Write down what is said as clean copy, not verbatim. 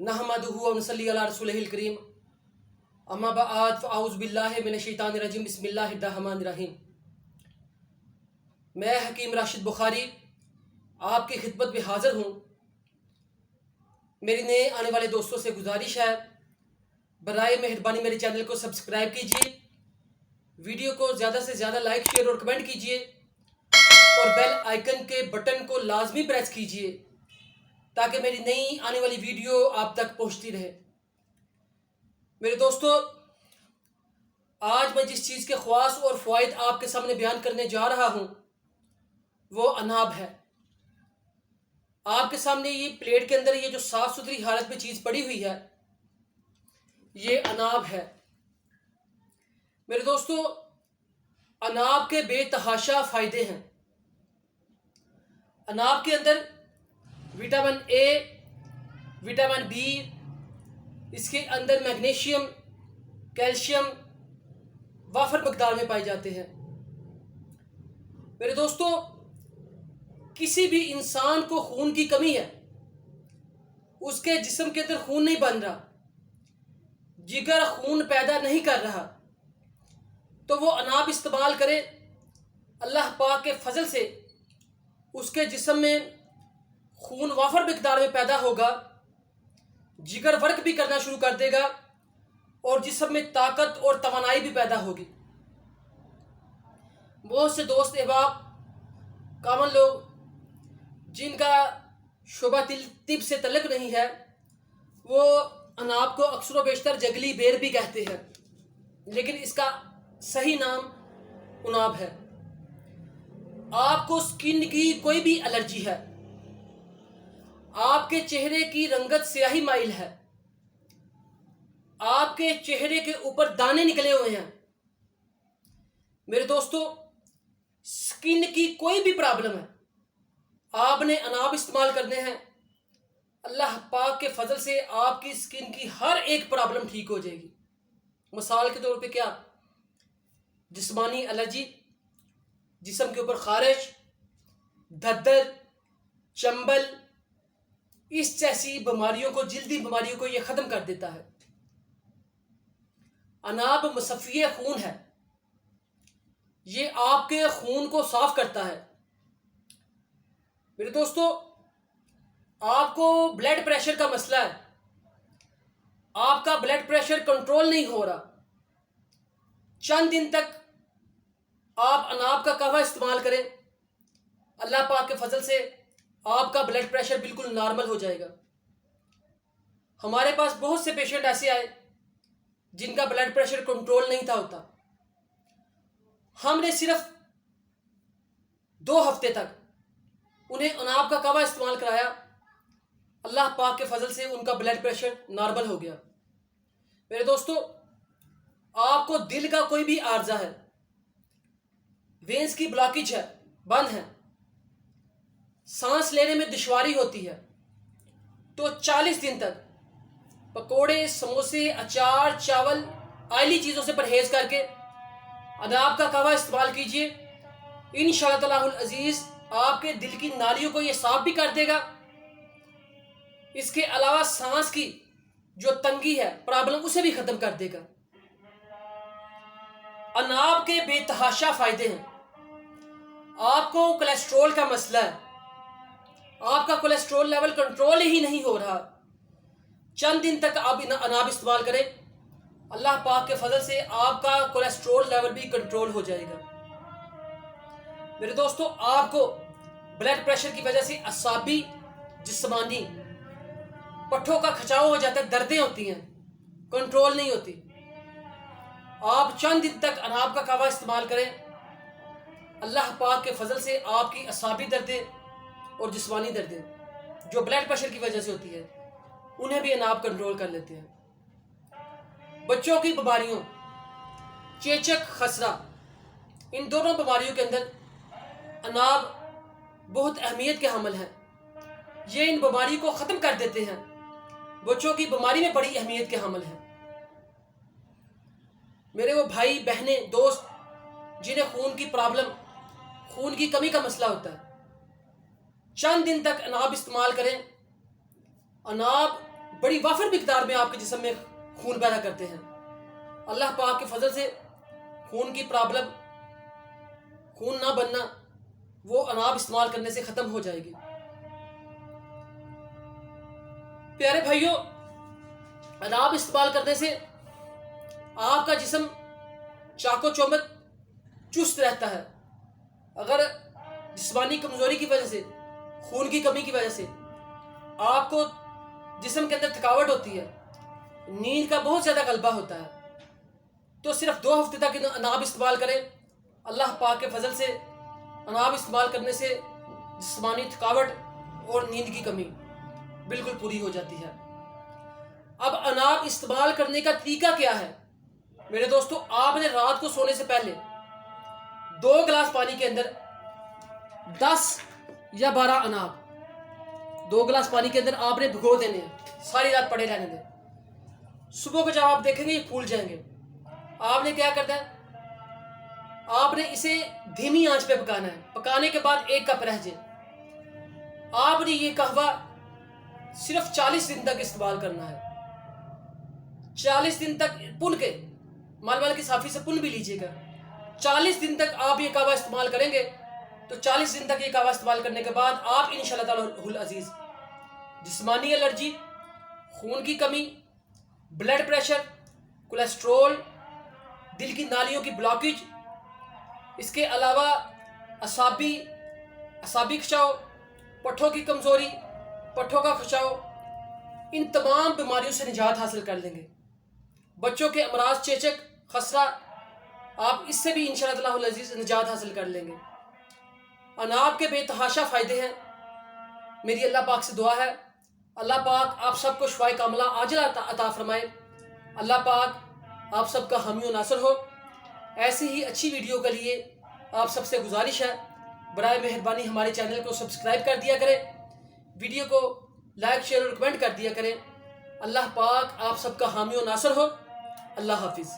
नहमदुहु व नसल्ली अला रसूलिहिल करीम अम्मा बअद फ़अऊज़ु बिल्लाहि मिनश शैतानिर रजीम बिस्मिल्लाहिर रहमानिर रहीम। मैं हकीम राशिद बुखारी आपकी खिदमत में हाज़िर हूँ। मेरी नए आने वाले दोस्तों से गुजारिश है, बराए मेहरबानी मेरे चैनल को सब्सक्राइब कीजिए, वीडियो को ज़्यादा से ज़्यादा लाइक शेयर और कमेंट कीजिए और बेल आइकन के बटन को लाजमी प्रेस कीजिए ताकि मेरी नई आने वाली वीडियो आप तक पहुंचती रहे। मेरे दोस्तों, आज मैं जिस चीज़ के ख़वास और फ़वाइद आपके सामने बयान करने जा रहा हूं वो अनाब है। आपके सामने ये प्लेट के अंदर ये जो साफ़ सुथरी हालत में चीज़ पड़ी हुई है ये अनाब है। मेरे दोस्तों, अनाब के बेतहाशा फ़ायदे हैं। अनाब के अंदर विटामिन ए, विटामिन बी, इसके अंदर मैग्नीशियम, कैल्शियम वाफर मकदार में पाए जाते हैं। मेरे दोस्तों, किसी भी इंसान को खून की कमी है, उसके जिस्म के अंदर खून नहीं बन रहा, जिगर खून पैदा नहीं कर रहा, तो वो अनाब इस्तेमाल करे। अल्लाह पाक के फजल से उसके जिस्म में खून वाफर मकदार में पैदा होगा, जिगर वर्क भी करना शुरू कर देगा और जिस्म में ताकत और तवानाई भी पैदा होगी। बहुत से दोस्त अहबाब, कामन लोग जिनका शोबा तिब से तल्लुक़ नहीं है, वो अनाब को अक्सर व बेशतर जगली बेर भी कहते हैं, लेकिन इसका सही नाम अनाब है। आपको स्किन की कोई भी एलर्जी है, आपके चेहरे की रंगत स्याही माइल है, आपके चेहरे के ऊपर दाने निकले हुए हैं, मेरे दोस्तों स्किन की कोई भी प्रॉब्लम है, आपने अनाब इस्तेमाल करने हैं। अल्लाह पाक के फजल से आपकी स्किन की हर एक प्रॉब्लम ठीक हो जाएगी। मिसाल के तौर पे क्या, जिस्मानी एलर्जी, जिस्म के ऊपर खारिश, धद्दर, चंबल, इस जैसी बीमारियों को, जल्दी बीमारियों को यह ख़त्म कर देता है। अनाब मुसफ़्फ़ी खून है, ये आपके खून को साफ करता है। मेरे दोस्तों, आपको ब्लड प्रेशर का मसला है, आपका ब्लड प्रेशर कंट्रोल नहीं हो रहा, चंद दिन तक आप अनाब का कहवा इस्तेमाल करें, अल्लाह पाक के फजल से आपका ब्लड प्रेशर बिल्कुल नॉर्मल हो जाएगा। हमारे पास बहुत से पेशेंट ऐसे आए जिनका ब्लड प्रेशर कंट्रोल नहीं था होता। हमने सिर्फ 2 हफ्ते तक उन्हें अनाब का कहवा इस्तेमाल कराया, अल्लाह पाक के फजल से उनका ब्लड प्रेशर नॉर्मल हो गया। मेरे दोस्तों, आपको दिल का कोई भी आर्जा है, वेंस की ब्लॉकेज है, बंद है, सांस लेने में दुश्वारी होती है, तो 40 दिन तक पकोड़े, समोसे, अचार, चावल, आयली चीज़ों से परहेज करके अनाब का कहवा इस्तेमाल कीजिए। इंशाअल्लाह तालाहुल अजीज़ आपके दिल की नालियों को ये साफ भी कर देगा। इसके अलावा सांस की जो तंगी है, प्रॉब्लम, उसे भी ख़त्म कर देगा। अनाब के बेतहाशा फ़ायदे हैं। आपको कोलेस्ट्रॉल का मसला है, आपका कोलेस्ट्रॉल लेवल कंट्रोल ही नहीं हो रहा, चंद दिन तक आप अनाब इस्तेमाल करें, अल्लाह पाक के फजल से आपका कोलेस्ट्रॉल लेवल भी कंट्रोल हो जाएगा। मेरे दोस्तों, आपको ब्लड प्रेशर की वजह से असाबी, जिस्मानी, पट्ठों का खिंचाव हो जाता है, दर्दें होती हैं, कंट्रोल नहीं होती, आप चंद दिन तक अनाब का कहवा इस्तेमाल करें, अल्लाह पाक के फजल से आपकी असाबी दर्दें और जिस्मानी दर्दें जो ब्लड प्रेशर की वजह से होती है, उन्हें भी अनाब कंट्रोल कर लेते हैं। बच्चों की बीमारियों, चेचक, खसरा, इन दोनों बीमारियों के अंदर अनाब बहुत अहमियत के हामिल हैं। ये इन बीमारी को ख़त्म कर देते हैं। बच्चों की बीमारी में बड़ी अहमियत के हामिल हैं। मेरे वो भाई बहनें, दोस्त जिन्हें खून की प्रॉब्लम, खून की कमी का मसला होता है, चंद दिन तक अनाब इस्तेमाल करें। अनाब बड़ी वाफिर मिकदार में आपके जिस्म में खून पैदा करते हैं। अल्लाह पाक के फजल से खून की प्रॉब्लम, खून ना बनना, वो अनाब इस्तेमाल करने से ख़त्म हो जाएगी। प्यारे भाइयों, अनाब इस्तेमाल करने से आपका जिस्म चाको चौमत चुस्त रहता है। अगर जिस्मानी कमज़ोरी की वजह से, खून की कमी की वजह से आपको जिस्म के अंदर थकावट होती है, नींद का बहुत ज़्यादा गलबा होता है, तो सिर्फ 2 हफ्ते तक अनाब इस्तेमाल करें। अल्लाह पाक के फजल से अनाब इस्तेमाल करने से जिस्मानी थकावट और नींद की कमी बिल्कुल पूरी हो जाती है। अब अनाब इस्तेमाल करने का तरीका क्या है मेरे दोस्तों? आपने रात को सोने से पहले 2 गिलास पानी के अंदर 10 या 12 अनाब 2 गिलास पानी के अंदर आपने भिगो देने हैं, सारी रात पड़े रहने दें। सुबह को जब आप देखेंगे ये फूल जाएंगे। आपने क्या करना है, आपने इसे धीमी आंच पे पकाना है। पकाने के बाद 1 कप रह जाए। आपने ये कहवा सिर्फ 40 दिन तक इस्तेमाल करना है। 40 दिन तक पुन के, मालवाल की साफी से पुन भी लीजिएगा। 40 दिन तक आप ये कहवा इस्तेमाल करेंगे तो 40 दिन तक ये कहवा इस्तेमाल करने के बाद आप इंशाअल्लाह ताला अजीज जिस्मानी एलर्जी, खून की कमी, ब्लड प्रेशर, कोलेस्ट्रोल, दिल की नालियों की ब्लॉकेज, इसके अलावा असाबी खिंचाव, पट्ठों की कमज़ोरी, पट्ठों का खिंचाव, इन तमाम बीमारियों से निजात हासिल कर लेंगे। बच्चों के अमराज, चेचक, खसरा, आप इससे भी इंशाअल्लाह ताला अजीज निजात हासिल कर लेंगे। अनाब के बेतहाशा फ़ायदे हैं। मेरी अल्लाह पाक से दुआ है, अल्लाह पाक आप सबको शिफाए कामिला आजिला अता फरमाए। अल्लाह पाक आप सबका हामी और नासर हो। ऐसी ही अच्छी वीडियो के लिए आप सबसे गुजारिश है, बराए मेहरबानी हमारे चैनल को सब्सक्राइब कर दिया करें, वीडियो को लाइक, शेयर और कमेंट कर दिया करें। अल्लाह पाक आप सबका हामी और नासर हो। अल्लाह हाफिज़।